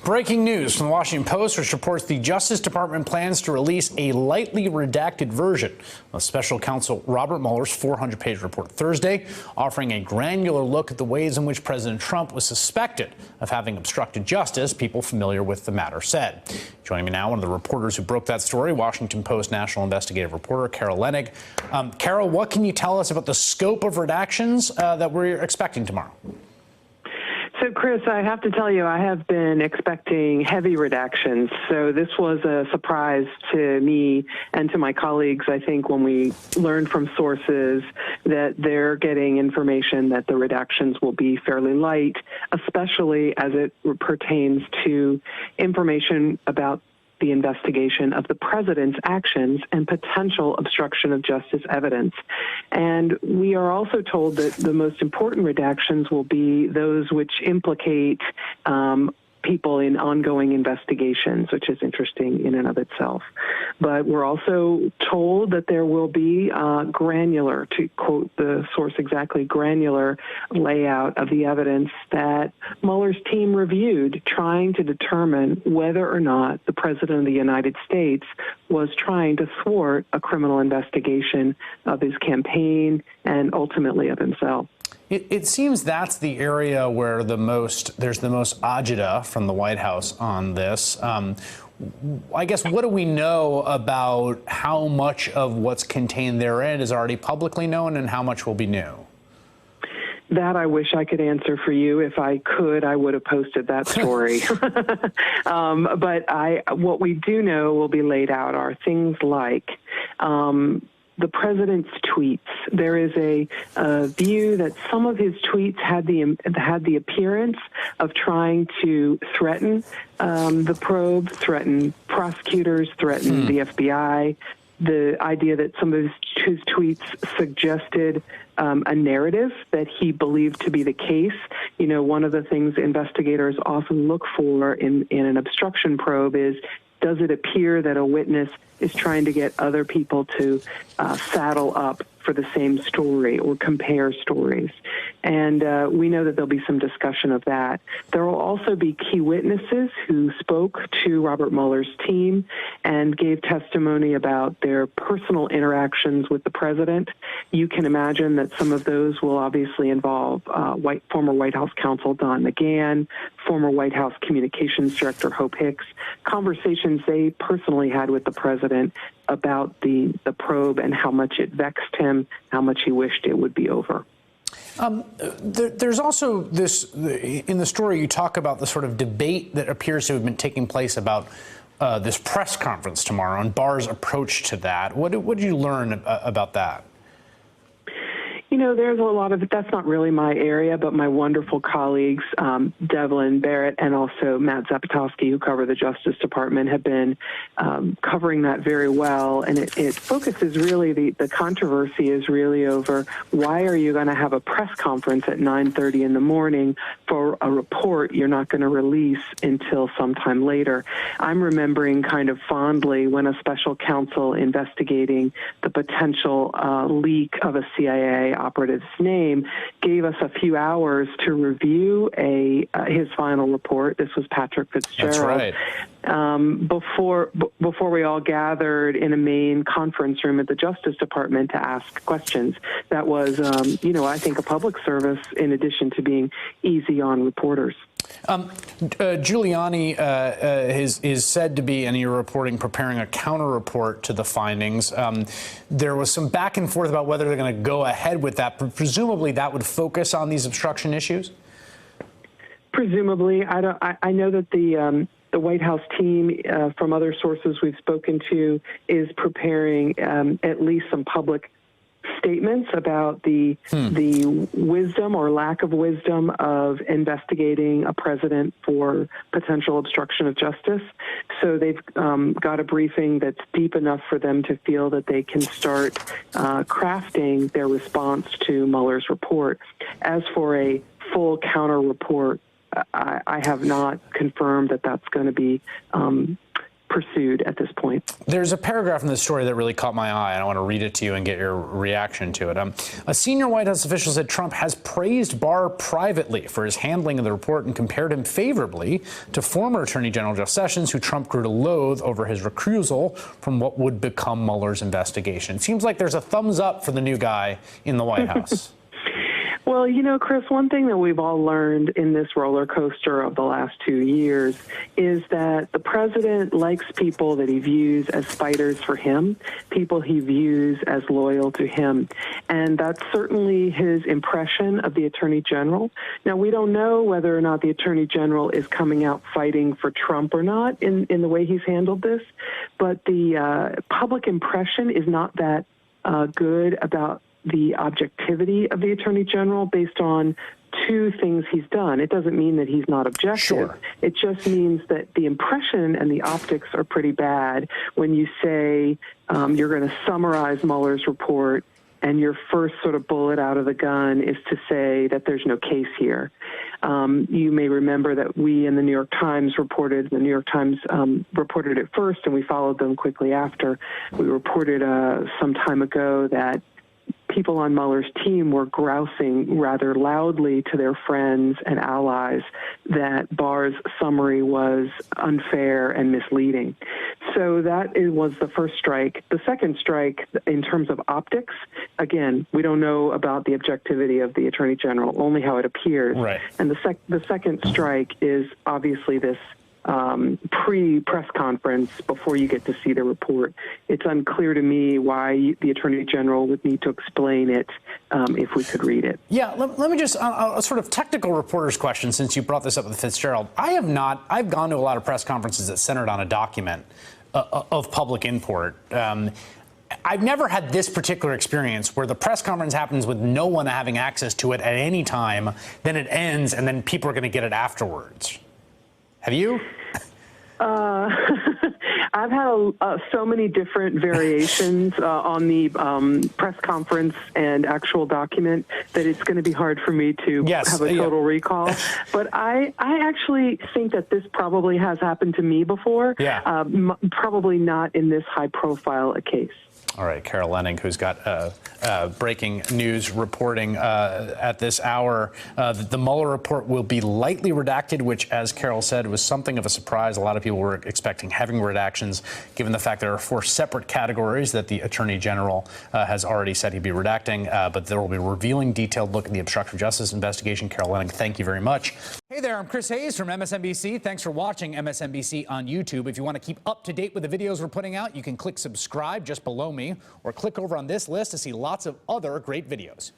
Breaking news from the Washington Post, which reports the Justice Department plans to release a lightly redacted version of Special Counsel Robert Mueller's 400-page report Thursday, offering a granular look at the ways in which President Trump was suspected of having obstructed justice, people familiar with the matter said. Joining me now, one of the reporters who broke that story, Washington Post national investigative reporter Carol Leonnig. Carol, what can you tell us about the scope of redactions that we're expecting tomorrow? So, Chris, I have to tell you, I have been expecting heavy redactions. So this was a surprise to me and to my colleagues, I think, when we learned from sources that they're getting information that the redactions will be fairly light, especially as it pertains to information about the investigation of the president's actions and potential obstruction of justice evidence. And we are also told that the most important redactions will be those which implicate people in ongoing investigations, which is interesting in and of itself. But we're also told that there will be granular, to quote the source exactly, granular layout of the evidence that Mueller's team reviewed, trying to determine whether or not the President of the United States was trying to thwart a criminal investigation of his campaign and ultimately of himself. It seems that's the area where there's the most agita from the White House on this. I guess, what do we know about how much of what's contained therein is already publicly known and how much will be new? That I wish I could answer for you. If I could, I would have posted that story. But what we do know will be laid out are things like the president's tweets. There is a view that some of his tweets had the appearance of trying to threaten the probe, threaten prosecutors, threaten the FBI. The idea that some of his tweets suggested a narrative that he believed to be the case. You know, one of the things investigators often look for in an obstruction probe is, does it appear that a witness is trying to get other people to saddle up for the same story or compare stories? And we know that there'll be some discussion of that. There will also be key witnesses who spoke to Robert Mueller's team and gave testimony about their personal interactions with the president. You can imagine that some of those will obviously involve former White House counsel Don McGahn, former White House communications director Hope Hicks, conversations they personally had with the president about the probe and how much it vexed him, how much he wished it would be over. There's also this, in the story you talk about the sort of debate that appears to have been taking place about this press conference tomorrow and Barr's approach to that. What did you learn about that? You know, there's a lot of it. That's not really my area, but my wonderful colleagues, Devlin Barrett and also Matt Zapotowski, who cover the Justice Department, have been covering that very well. And it focuses really, the controversy is really over why are you going to have a press conference at 9:30 in the morning for a report you're not going to release until sometime later. I'm remembering kind of fondly when a special counsel investigating the potential leak of a CIA operative's name gave us a few hours to review his final report. This was Patrick Fitzgerald. That's right. Before we all gathered in a main conference room at the Justice Department to ask questions. That was, I think, a public service in addition to being easy on reporters. Giuliani is said to be, and you're reporting, preparing a counter-report to the findings. There was some back and forth about whether they're going to go ahead with that, but presumably that would focus on these obstruction issues? Presumably. I know that the White House team, from other sources we've spoken to, is preparing at least some public statements about the wisdom or lack of wisdom of investigating a president for potential obstruction of justice. So they've got a briefing that's deep enough for them to feel that they can start crafting their response to Mueller's report. As for a full counter report, I have not confirmed that that's going to be pursued at this point. There's a paragraph in this story that really caught my eye, and I want to read it to you and get your reaction to it. A senior White House official said Trump has praised Barr privately for his handling of the report and compared him favorably to former Attorney General Jeff Sessions, who Trump grew to loathe over his recusal from what would become Mueller's investigation. It seems like there's a thumbs up for the new guy in the White House. Well, you know, Chris, one thing that we've all learned in this roller coaster of the last 2 years is that the president likes people that he views as fighters for him, people he views as loyal to him. And that's certainly his impression of the Attorney General. Now, we don't know whether or not the Attorney General is coming out fighting for Trump or not in the way he's handled this, but the public impression is not that good about the objectivity of the Attorney General based on two things he's done. It doesn't mean that he's not objective. Sure. It just means that the impression and the optics are pretty bad when you say you're going to summarize Mueller's report and your first sort of bullet out of the gun is to say that there's no case here. You may remember that we in the New York Times reported it first, and we followed them quickly after. We reported some time ago that people on Mueller's team were grousing rather loudly to their friends and allies that Barr's summary was unfair and misleading. So that was the first strike. The second strike, in terms of optics, again, we don't know about the objectivity of the Attorney General, only how it appears. Right. And the second strike is obviously this pre-press conference before you get to see the report. It's unclear to me why the Attorney General would need to explain it if we could read it. Yeah, let me just, a sort of technical reporter's question, since you brought this up with Fitzgerald. I've gone to a lot of press conferences that centered on a document of public import. I've never had this particular experience where the press conference happens with no one having access to it at any time, then it ends, and then people are going to get it afterwards. Have you? I've had so many different variations on the press conference and actual document that it's going to be hard for me to have a total recall. But I actually think that this probably has happened to me before. Yeah. Probably not in this high profile a case. All right, Carol Leonnig, who's got breaking news reporting at this hour. The Mueller report will be lightly redacted, which, as Carol said, was something of a surprise. A lot of people were expecting heavy redactions, given the fact there are 4 separate categories that the Attorney General has already said he'd be redacting. But there will be a revealing, detailed look at the obstruction of justice investigation. Carol Leonnig, thank you very much. Hey there, I'm Chris Hayes from MSNBC. Thanks for watching MSNBC on YouTube. If you want to keep up to date with the videos we're putting out, you can click subscribe just below me, or click over on this list to see lots of other great videos.